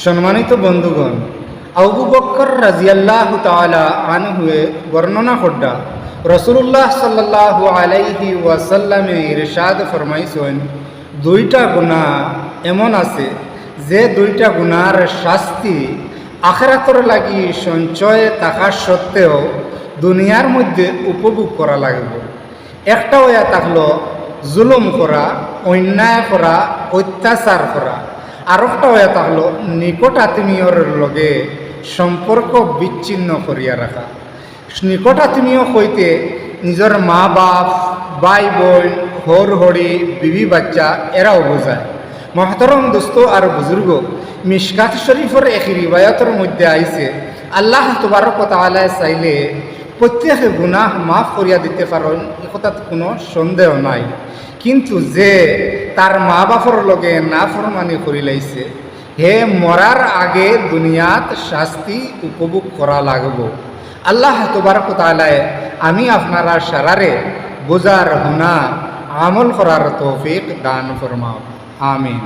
সম্মানিত বন্ধুগণ, আবু বকর রাজিয়াল্লাহু তাআলা আনহুয়ে বর্ণনা করডা রাসূলুল্লাহ সাল্লাল্লাহু আলাইহি ওয়াসাল্লামে ইরশাদ ফরমাইছেন, দুইটা গুনাহ এমন আছে যে দুইটা গুনার শাস্তি আখিরাতের লাগি সঞ্চয়ে থাকা সত্ত্বেও দুনিয়ার মধ্যে উপভোগ করা লাগবে। একটা হইয়া থাকলো জুলুম করা, অন্যায় করা, অত্যাচার করা। আরেকটা হইয়া থাকলো নিকট আত্মীয়র লগে সম্পর্ক বিচ্ছিন্ন করিয়া রাখা। নিকট আত্মীয় হইতে নিজের মা বাপ, ভাই বোন, হর হরি, বিবি বাচ্চা এরাও বোঝায়। মহতরম দোস্ত আর বুজুর্গ, মিশকাত শরীফের এক রিবায়তের মধ্যে আইছে, আল্লাহ তবারক ওয়া তাআলা চাইলে প্রত্যেকে গুনাহ মাফ করিয়া দিতে পারেন, এ কথাত কোনো সন্দেহ নাই। কিন্তু যে তার মা বাপর লগে না ফরমানি করি লাইছে, হে মরার আগে দুনিয়াত শাস্তি উপভোগ করা লাগব। আল্লাহ তবারক ওয়া তাআলা আমি আপনারা সারারে বোঝার হুনা আমল করার তৌফিক দান ফরমাও। আমিন।